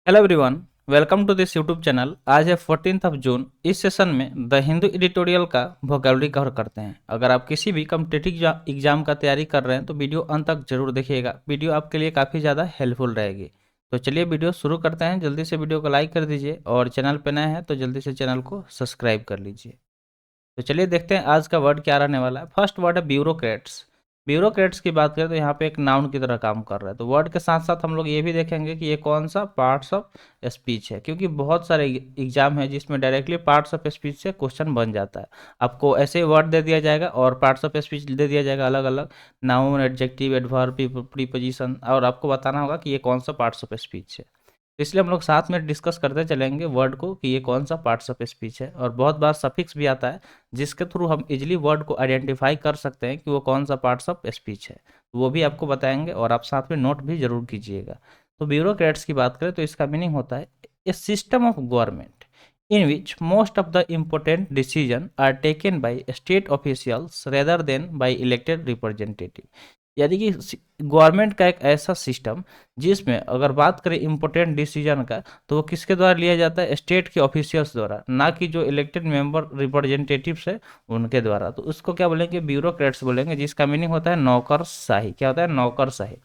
Hello everyone, welcome to this YouTube channel. आज है 14 जून। इस सेशन में द हिंदू एडिटोरियल का वोकैबुलरी कवर करते हैं। अगर आप किसी भी कॉम्पिटिटिव एग्जाम का तैयारी कर रहे हैं तो वीडियो अंत तक जरूर देखिएगा। वीडियो आपके लिए काफ़ी ज़्यादा हेल्पफुल रहेगी। तो चलिए वीडियो शुरू करते हैं। जल्दी से वीडियो को लाइक कर दीजिए और चैनल पर नए हैं तो जल्दी से चैनल को सब्सक्राइब कर लीजिए। तो चलिए देखते हैं आज का वर्ड क्या रहने वाला है। फर्स्ट वर्ड है ब्यूरोक्रेट्स। ब्यूरोक्रेट्स की बात करें तो यहाँ पे एक नाउन की तरह काम कर रहा है। तो वर्ड के साथ साथ हम लोग ये भी देखेंगे कि ये कौन सा पार्ट्स ऑफ स्पीच है, क्योंकि बहुत सारे एग्जाम है जिसमें डायरेक्टली पार्ट्स ऑफ स्पीच से क्वेश्चन बन जाता है। आपको ऐसे वर्ड दे दिया जाएगा और पार्ट्स ऑफ स्पीच दे दिया जाएगा अलग अलग, नाउन, एडजेक्टिव, एडवर्ब, प्रीपोजिशन, और आपको बताना होगा कि ये कौन सा पार्ट्स ऑफ स्पीच है। इसलिए हम लोग साथ में डिस्कस करते चलेंगे वर्ड को कि ये कौन सा पार्ट्स ऑफ स्पीच है। और बहुत बार सफिक्स भी आता है जिसके थ्रू हम इजीली वर्ड को आइडेंटिफाई कर सकते हैं कि वो कौन सा पार्ट्स ऑफ स्पीच है। तो वो भी आपको बताएंगे और आप साथ में नोट भी जरूर कीजिएगा। तो ब्यूरोक्रेट्स की बात करें तो इसका मीनिंग होता है a system of government in which most of the important decisions are taken by state officials rather than by elected representative। यानी कि गवर्नमेंट का एक ऐसा सिस्टम जिसमें अगर बात करें इम्पोर्टेंट डिसीजन का तो वो किसके द्वारा लिया जाता है, स्टेट के ऑफिशियल्स द्वारा, ना कि जो इलेक्टेड मेंबर रिप्रेजेंटेटिव्स है उनके द्वारा। तो उसको क्या बोलेंगे, ब्यूरोक्रेट्स बोलेंगे, जिसका मीनिंग होता है नौकरशाही। क्या होता है, नौकरशाही।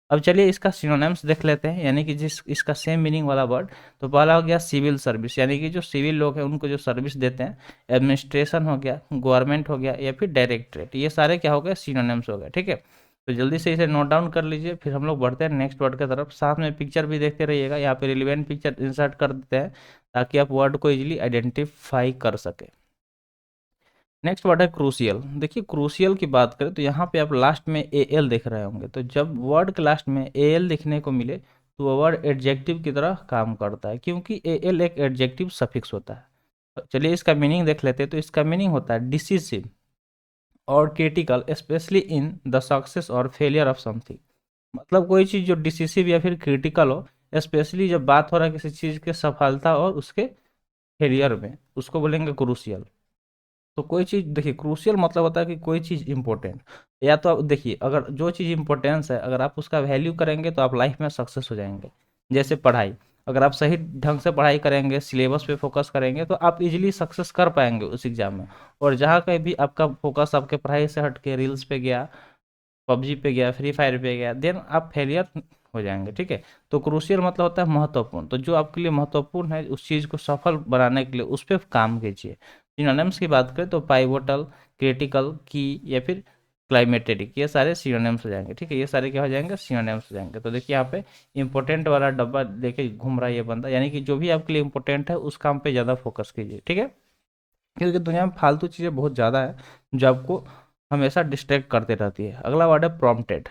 अब चलिए इसका सिनोनिम्स देख लेते हैं, यानी कि जिस इसका सेम मीनिंग वाला वर्ड। तो पहला हो गया सिविल सर्विस, यानी कि जो सिविल लोग हैं उनको जो सर्विस देते हैं। एडमिनिस्ट्रेशन हो गया, गवर्नमेंट हो गया, या फिर डायरेक्टरेट, ये सारे क्या हो गए, सिनोनिम्स हो गए। ठीक है, तो जल्दी से इसे नोट डाउन कर लीजिए, फिर हम लोग बढ़ते हैं नेक्स्ट वर्ड की तरफ। साथ में पिक्चर भी देखते रहिएगा, यहाँ पे रिलेवेंट पिक्चर इंसर्ट कर देते हैं ताकि आप वर्ड को इजीली आइडेंटिफाई कर सके। नेक्स्ट वर्ड है क्रूशियल। देखिए क्रूशियल की बात करें तो यहाँ पे आप लास्ट में ए एल देख रहे होंगे। तो जब वर्ड के लास्ट में ए एल दिखने को मिले तो वह वर्ड एडजेक्टिव की तरह काम करता है, क्योंकि ए एल एक एडजेक्टिव सफिक्स होता है। तो चलिए इसका मीनिंग देख लेते हैं। तो इसका मीनिंग होता है डिसिसिव और critical, specially in the success और फेलियर ऑफ समथिंग। मतलब कोई चीज़ जो डिसिसिव या फिर क्रिटिकल हो, स्पेशली जब बात हो रहा है किसी चीज़ के सफलता और उसके फेलियर में, उसको बोलेंगे क्रूशियल। तो कोई चीज़ देखिए, क्रूशियल मतलब होता है कि कोई चीज़ इंपॉर्टेंट, या तो आप देखिए अगर जो चीज़ इंपॉर्टेंस है अगर आप उसका वैल्यू करेंगे तो आप लाइफ में सक्सेस हो जाएंगे। जैसे पढ़ाई, अगर आप सही ढंग से पढ़ाई करेंगे, सिलेबस पे फोकस करेंगे तो आप इजीली सक्सेस कर पाएंगे उस एग्जाम में। और जहाँ कहीं भी आपका फोकस आपके पढ़ाई से हट के रील्स पे गया, पबजी पे गया, फ्री फायर पे गया, देन आप फेलियर हो जाएंगे। ठीक है, तो क्रूशियल मतलब होता है महत्वपूर्ण। तो जो आपके लिए महत्वपूर्ण है उस चीज़ को सफल बनाने के लिए उस पर काम कीजिए। सिनोनिम्स की बात करें तो पाइवोटल, क्रिटिकल, की, या फिर क्लाइमेटेरिक, ये सारे सिनोनिम्स हो जाएंगे। ठीक है, ये सारे क्या हो जाएंगे, सिनोनिम्स हो जाएंगे। तो देखिए यहाँ पे इंपॉर्टेंट वाला डब्बा लेके घूम रहा है ये बंदा, यानी कि जो भी आपके लिए इंपॉर्टेंट है उस काम पे ज़्यादा फोकस कीजिए। ठीक है, क्योंकि दुनिया में फालतू चीज़ें बहुत ज़्यादा है जो आपको हमेशा डिस्ट्रैक्ट करते रहती है। अगला वर्ड है प्रॉम्प्टेड।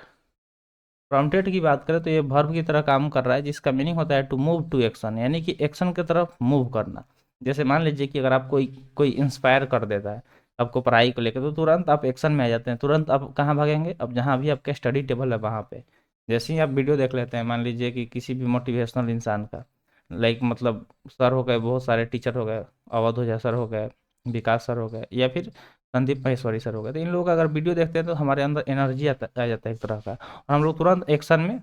प्रॉम्प्टेड की बात करें तो ये वर्ब की तरह काम कर रहा है, जिसका मीनिंग होता है टू मूव टू एक्शन, यानी कि एक्शन की तरफ मूव करना। जैसे मान लीजिए कि अगर आप कोई कोई इंस्पायर कर देता है आपको पढ़ाई को लेकर, तो तुरंत आप एक्शन में आ जाते हैं। तुरंत आप कहाँ भागेंगे, अब जहाँ भी आपका स्टडी टेबल है वहाँ पे। जैसे ही आप वीडियो देख लेते हैं, मान लीजिए कि किसी भी मोटिवेशनल इंसान का, लाइक मतलब सर हो गए, बहुत सारे टीचर हो गए, अवधूजा सर हो गए, विकास सर हो गए, या फिर संदीप महेश्वरी सर हो गए। तो इन लोगों का अगर वीडियो देखते हैं तो हमारे अंदर एनर्जी आ जाता है एक तरह का, और हम लोग तुरंत एक्शन में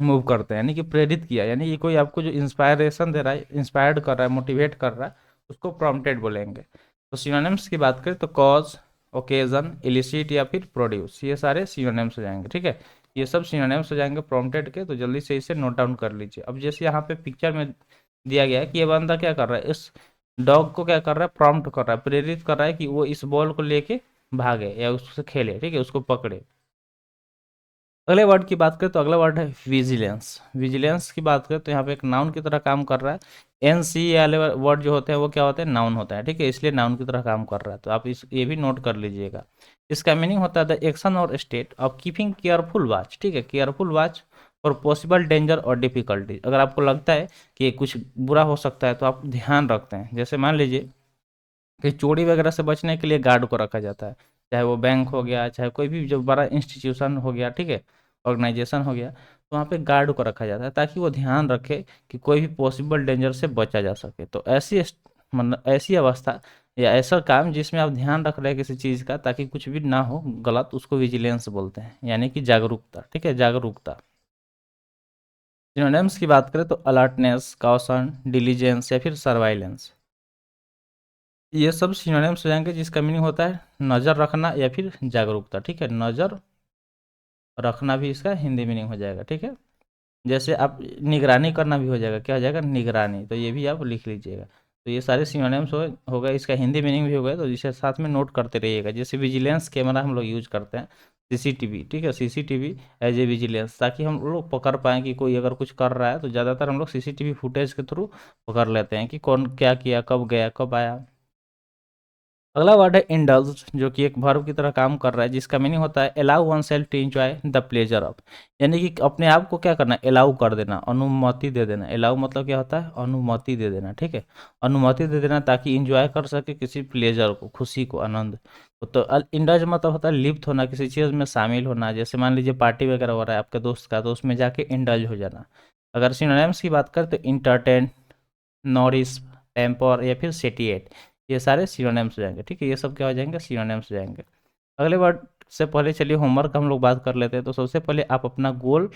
मूव करते हैं। यानी कि प्रेरित किया, यानी कि कोई आपको जो इंस्पायरेशन दे रहा है, इंस्पायर्ड कर रहा है, मोटिवेट कर रहा है, उसको प्रॉम्प्टेड बोलेंगे। तो सिनोनिम्स की बात करें तो कॉज, ओकेजन, इलिसिट, या फिर प्रोड्यूस, ये सारे सिनोनिम्स हो जाएंगे। ठीक है, ये सब सिनोनिम्स हो जाएंगे प्रॉम्प्टेड के। तो जल्दी से इसे नोट डाउन कर लीजिए। अब जैसे यहाँ पे पिक्चर में दिया गया है कि ये बंदा क्या कर रहा है, इस डॉग को क्या कर रहा है, प्रॉम्प्ट कर रहा है, प्रेरित कर रहा है कि वो इस बॉल को लेके भागे या उससे खेले। ठीक है, उसको पकड़े। अगले वर्ड की बात करें तो अगला वर्ड है विजिलेंस। विजिलेंस की बात करें तो यहाँ पे एक नाउन की तरह काम कर रहा है। एन सी वाले वर्ड जो होते हैं वो क्या होते हैं, नाउन होता है। ठीक है, इसलिए नाउन की तरह काम कर रहा है। तो आप इस ये भी नोट कर लीजिएगा। इसका मीनिंग होता है द एक्शन और state of keeping careful watch. ठीक है, केयरफुल वॉच और पॉसिबल डेंजर और डिफिकल्टी। अगर आपको लगता है कि कुछ बुरा हो सकता है तो आप ध्यान रखते हैं। जैसे मान लीजिए कि चोरी वगैरह से बचने के लिए गार्ड को रखा जाता है, चाहे वो बैंक हो गया, चाहे कोई भी जो बड़ा इंस्टीट्यूशन हो गया, ठीक है, ऑर्गेनाइजेशन हो गया, तो वहाँ पे गार्ड को रखा जाता है ताकि वो ध्यान रखे कि कोई भी पॉसिबल डेंजर से बचा जा सके। तो मतलब ऐसी अवस्था या ऐसा काम जिसमें आप ध्यान रख रहे हैं किसी चीज़ का ताकि कुछ भी ना हो गलत, उसको विजिलेंस बोलते हैं, यानी कि जागरूकता। ठीक है, जागरूकता। सिनोनिम्स की बात करें तो अलर्टनेस, कॉशन, डिलीजेंस या फिर सर्वाइलेंस, ये सब सिनोनिम्स हो जाएंगे जिसका मीनिंग होता है नज़र रखना या फिर जागरूकता। ठीक है, नज़र रखना भी इसका हिंदी मीनिंग हो जाएगा। ठीक है, जैसे आप निगरानी करना भी हो जाएगा, क्या हो जाएगा, निगरानी, तो ये भी आप लिख लीजिएगा। तो ये सारे सिनोनिम्स होगा, इसका हिंदी मीनिंग भी होगा, तो इसे साथ में नोट करते रहिएगा। जैसे विजिलेंस कैमरा हम लोग यूज करते हैं, सीसीटीवी, ठीक है, सीसीटीवी एज ए विजिलेंस, ताकि हम लोग पकड़ पाएँ कि कोई अगर कुछ कर रहा है, तो ज़्यादातर हम लोग सीसीटीवी फुटेज के थ्रू पकड़ लेते हैं कि कौन क्या किया, कब गया, कब आया। अगला वर्ड है इंडल्ज, जो कि एक वर्ब की तरह काम कर रहा है, जिसका मीनिंग होता है allow oneself to enjoy the pleasure of, यानी कि अपने आप को क्या करना, अलाउ कर देना, अनुमति दे देना। अलाउ मतलब क्या होता है, अनुमति दे देना। ठीक है, अनुमति दे देना ताकि इंजॉय कर सके किसी प्लेजर को, खुशी को, आनंद। तो इंडल्ज मतलब होता है लिप्त होना, किसी चीज़ में शामिल होना। जैसे मान लीजिए पार्टी वगैरह हो रहा है आपके दोस्त का, तो उसमें जाके इंडल्ज हो जाना। अगर सिनोनिम्स की बात करें तो इंटरटेन, नॉरिश, टेम्पर या फिर सेटिएट, ये सारे सिनोनिम्स हो जाएंगे। ठीक है, ये सब क्या हो जाएंगे, सिनोनिम्स हो जाएंगे। अगले वर्ड से पहले चलिए होमवर्क हम लोग बात कर लेते हैं। तो सबसे पहले आप अपना गोल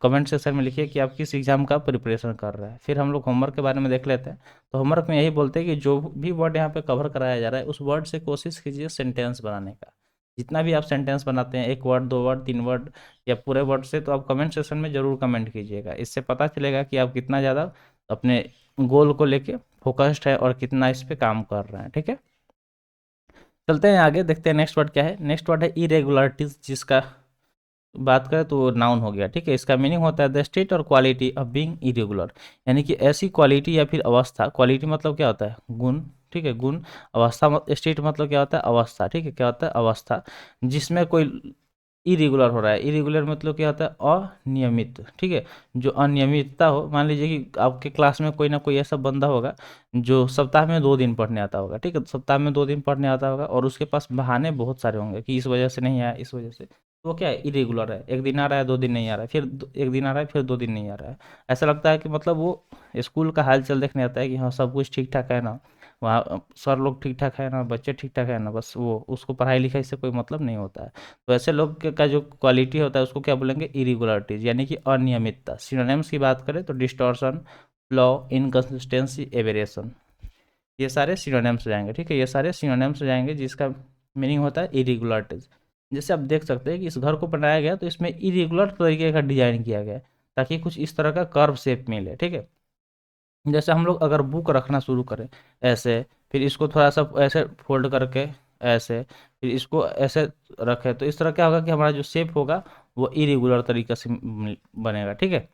कमेंट सेक्शन में लिखिए कि आप किस एग्जाम का प्रिपरेशन कर रहे हैं, फिर हम लोग होमवर्क के बारे में देख लेते हैं। तो होमवर्क में यही बोलते हैं कि जो भी वर्ड यहाँ पे कवर कराया जा रहा है, उस वर्ड से कोशिश कीजिए सेंटेंस बनाने का। जितना भी आप सेंटेंस बनाते हैं, एक वर्ड, दो वर्ड, तीन वर्ड या पूरे वर्ड से, तो आप कमेंट सेक्शन में ज़रूर कमेंट कीजिएगा। इससे पता चलेगा कि आप कितना ज़्यादा अपने गोल को लेके फोकस्ड है और कितना इस पे काम कर रहे हैं। ठीक है, चलते हैं आगे, देखते हैं नेक्स्ट वर्ड क्या है। नेक्स्ट वर्ड है इरेगुलरिटीज, जिसका बात करें तो नाउन हो गया। ठीक है, इसका मीनिंग होता है द स्टेट और क्वालिटी ऑफ बीइंग इरेगुलर, यानी कि ऐसी क्वालिटी या फिर अवस्था। क्वालिटी मतलब क्या होता है, गुण। ठीक है, गुण। अवस्था, स्टेट मतलब क्या होता है, अवस्था। ठीक है, क्या होता है, अवस्था, जिसमें कोई इरेगुलर हो रहा है। इरेगुलर मतलब क्या होता है, अनियमित। ठीक है, जो अनियमितता हो, मान लीजिए कि आपके क्लास में कोई ना कोई ऐसा बंदा होगा जो सप्ताह में 2 दिन पढ़ने आता होगा। ठीक है, सप्ताह में 2 दिन पढ़ने आता होगा और उसके पास बहाने बहुत सारे होंगे कि इस वजह से नहीं आया, इस वजह से। तो वो क्या है, इरेगुलर है। एक दिन आ रहा है, 2 दिन नहीं आ रहा है, फिर एक दिन आ रहा है, फिर 2 दिन नहीं आ रहा है। ऐसा लगता है कि मतलब वो स्कूल का हाल चाल देखने आता है कि हाँ सब कुछ ठीक ठाक है ना, वहाँ सर लोग ठीक ठाक है ना, बच्चे ठीक ठाक है ना, बस वो उसको पढ़ाई लिखाई से कोई मतलब नहीं होता है। तो ऐसे लोग का जो क्वालिटी होता है उसको क्या बोलेंगे, इरेगुलरिटीज, यानी कि अनियमितता। सिनोनिम्स की बात करें तो डिस्टॉर्शन, फ्लॉ, इनकंसिस्टेंसी, एबेरेशन, ये सारे सिनोनिम्स हो जाएंगे। ठीक है, ये सारे सिनोनिम्स हो जाएंगे जिसका मीनिंग होता है इरेगुलरिटीज। जैसे आप देख सकते हैं कि इस घर को बनाया गया तो इसमें इरेगुलर तरीके का डिजाइन किया गया है, ताकि कुछ इस तरह का कर्व शेप मिले। ठीक है, जैसे हम लोग अगर बुक रखना शुरू करें ऐसे, फिर इसको थोड़ा सा ऐसे फोल्ड करके ऐसे, फिर इसको ऐसे रखें, तो इस तरह क्या होगा कि हमारा जो शेप होगा वो इरेगुलर तरीके से बनेगा। ठीक है,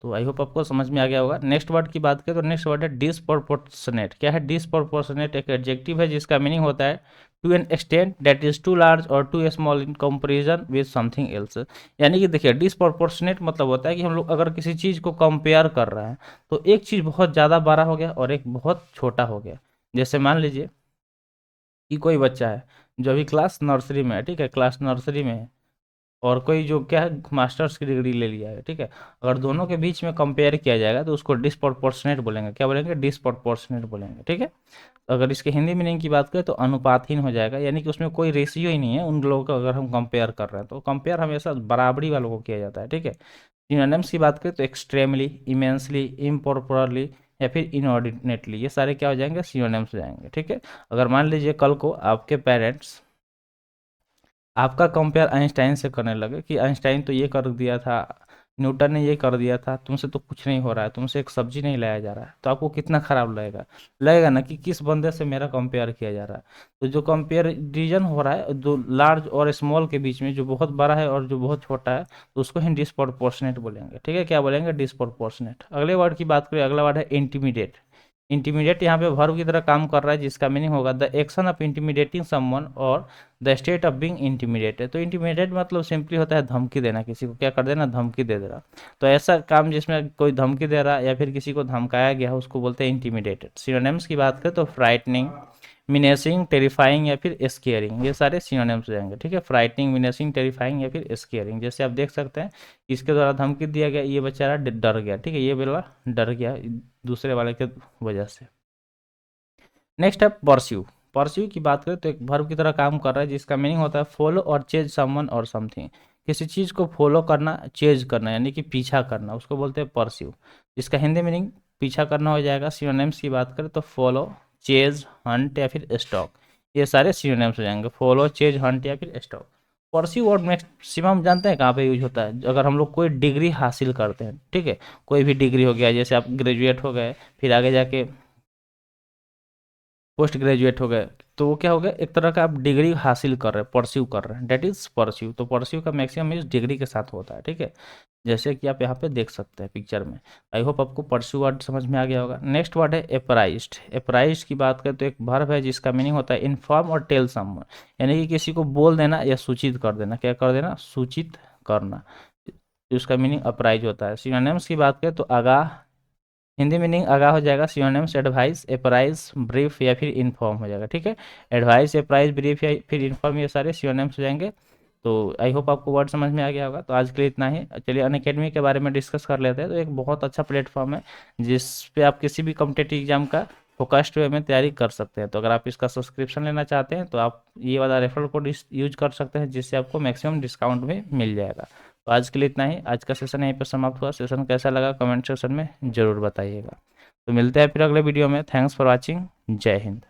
तो आई होप आपको समझ में आ गया होगा। नेक्स्ट वर्ड की बात करें तो नेक्स्ट वर्ड है डिसप्रोपोर्शनेट। क्या है डिसप्रोपोर्शनेट, एक एडजेक्टिव है जिसका मीनिंग होता है to an extent that is too large और too small in comparison with something else. यानी कि देखिए डिसप्रोपोर्शनेट मतलब होता है कि हम लोग अगर किसी चीज़ को कंपेयर कर रहे हैं, तो एक चीज़ बहुत ज़्यादा बड़ा हो गया और एक बहुत छोटा हो गया। जैसे मान लीजिए कि कोई बच्चा है जो अभी क्लास नर्सरी में है। ठीक है, क्लास नर्सरी में है, और कोई जो क्या है मास्टर्स की डिग्री ले लिया है। ठीक है, अगर दोनों के बीच में कंपेयर किया जाएगा तो उसको डिसप्रोपोर्शनेट बोलेंगे। क्या बोलेंगे, डिसप्रोपोर्शनेट बोलेंगे। ठीक है, अगर इसके हिंदी मीनिंग की बात करें तो अनुपातहीन हो जाएगा, यानी कि उसमें कोई रेशियो ही नहीं है उन लोगों का। अगर हम कंपेयर कर रहे हैं तो कंपेयर हमेशा बराबरी वालों को किया जाता है। ठीक है, सिनोनिम्स की बात करें तो एक्सट्रीमली, इमेंसली, इम्प्रॉपरली या फिर इनऑर्डिनेटली, ये सारे क्या हो जाएंगे, सिनोनिम्स हो जाएंगे। ठीक है, अगर मान लीजिए कल को आपके पेरेंट्स आपका कंपेयर आइंस्टाइन से करने लगे कि आइंस्टाइन तो ये कर दिया था, न्यूटन ने ये कर दिया था, तुमसे तो कुछ नहीं हो रहा है, तुमसे एक सब्जी नहीं लाया जा रहा है, तो आपको कितना खराब लगेगा, लगेगा ना कि किस बंदे से मेरा कंपेयर किया जा रहा है। तो जो कंपेरिजन हो रहा है जो लार्ज और स्मॉल के बीच में, जो बहुत बड़ा है और जो बहुत छोटा है, तो उसको ही डिस्प्रोपोर्शनेट बोलेंगे। ठीक है, क्या बोलेंगे, डिस्प्रोपोर्शनेट। अगले वर्ड की बात करें, अगला वर्ड है इंटीमिडेट। इंटीमिडेट यहाँ पे वर्ब की तरह काम कर रहा है, जिसका मीनिंग होगा the action of intimidating someone और the state of being intimidated. तो इंटीमिडेट मतलब सिंपली होता है धमकी देना, किसी को क्या कर देना, धमकी दे देना। तो ऐसा काम जिसमें कोई धमकी दे रहा है या फिर किसी को धमकाया गया है उसको बोलते हैं इंटीमिडेटेड। सिनोनिम्स की बात करें तो फ्राइटनिंग, मिनेसिंग, टेरिफाइंग या फिर स्केयरिंग, ये सारे सिनोनिम्स हो जाएंगे। ठीक है, फ्राइटनिंग, मिनेसिंग, टेरिफाइंग या फिर स्केयरिंग। जैसे आप देख सकते हैं इसके द्वारा धमकी दिया गया, ये बेचारा डर गया। ठीक है, ये वाला डर गया दूसरे वाले के वजह से। नेक्स्ट है परस्यू। परस्यू की बात करें तो एक वर्ब की तरह काम कर रहा है, जिसका मीनिंग होता है फॉलो और चेज समवन और समथिंग, किसी चीज़ को फॉलो करना, चेज करना यानी कि पीछा करना, उसको बोलते हैं परस्यू। इसका हिंदी मीनिंग पीछा करना हो जाएगा। सिनोनिम्स की बात करें तो फॉलो, चेज, हंट या फिर स्टॉक, ये सारे सिनोनिम्स हो जाएंगे। फॉलो, चेज, हंट या फिर स्टॉक। परस्यू और मैक्सिमम जानते हैं कहाँ पे यूज होता है? अगर हम लोग कोई डिग्री हासिल करते हैं, ठीक है, कोई भी डिग्री हो गया, जैसे आप ग्रेजुएट हो गए, फिर आगे जाके पोस्ट ग्रेजुएट हो गए, तो वो क्या हो गया, एक तरह का आप डिग्री हासिल कर रहे हैं, परस्यू कर रहे हैं, डेट इज परस्यू। तो परस्यू का मैक्सिमम यूज डिग्री के साथ होता है, ठीक है, जैसे कि आप यहाँ पे देख सकते हैं पिक्चर में। आई होप आपको परस्यू वर्ड समझ में आ गया होगा। नेक्स्ट वर्ड है एप्राइज्ड। एप्राइज्ड की बात करें तो एक वर्ब है जिसका मीनिंग होता है इन्फॉर्म और टेल समवन, यानी कि किसी को बोल देना या सूचित कर देना। क्या कर देना? सूचित करना। तो उसका मीनिंग अप्राइज होता है। सिनोनिम्स की बात करें तो आगाह, हिंदी मीनिंग आगाह हो जाएगा। सिनोनिम्स एडवाइस, एप्राइज, ब्रीफ या फिर इन्फॉर्म हो जाएगा, ठीक है। एडवाइस, एप्राइज, ब्रीफ या फिर इन्फॉर्म, ये सारे सिनोनिम्स हो जाएंगे। तो आई होप आपको वर्ड समझ में आ गया होगा। तो आज के लिए इतना ही। चलिए अनअकैडमी के बारे में डिस्कस कर लेते हैं। तो एक बहुत अच्छा प्लेटफॉर्म है जिस पे आप किसी भी कॉम्पिटेटिव एग्जाम का फोकस्ड वे में तैयारी कर सकते हैं। तो अगर आप इसका सब्सक्रिप्शन लेना चाहते हैं तो आप ये वाला रेफरल कोड यूज कर सकते हैं, जिससे आपको मैक्सिमम डिस्काउंट भी मिल जाएगा। तो आज के लिए इतना ही। आज का सेशन यहीं पर समाप्त हुआ। सेशन कैसा लगा कमेंट सेक्शन में ज़रूर बताइएगा। तो मिलते हैं फिर अगले वीडियो में। Thanks for watching. जय हिंद।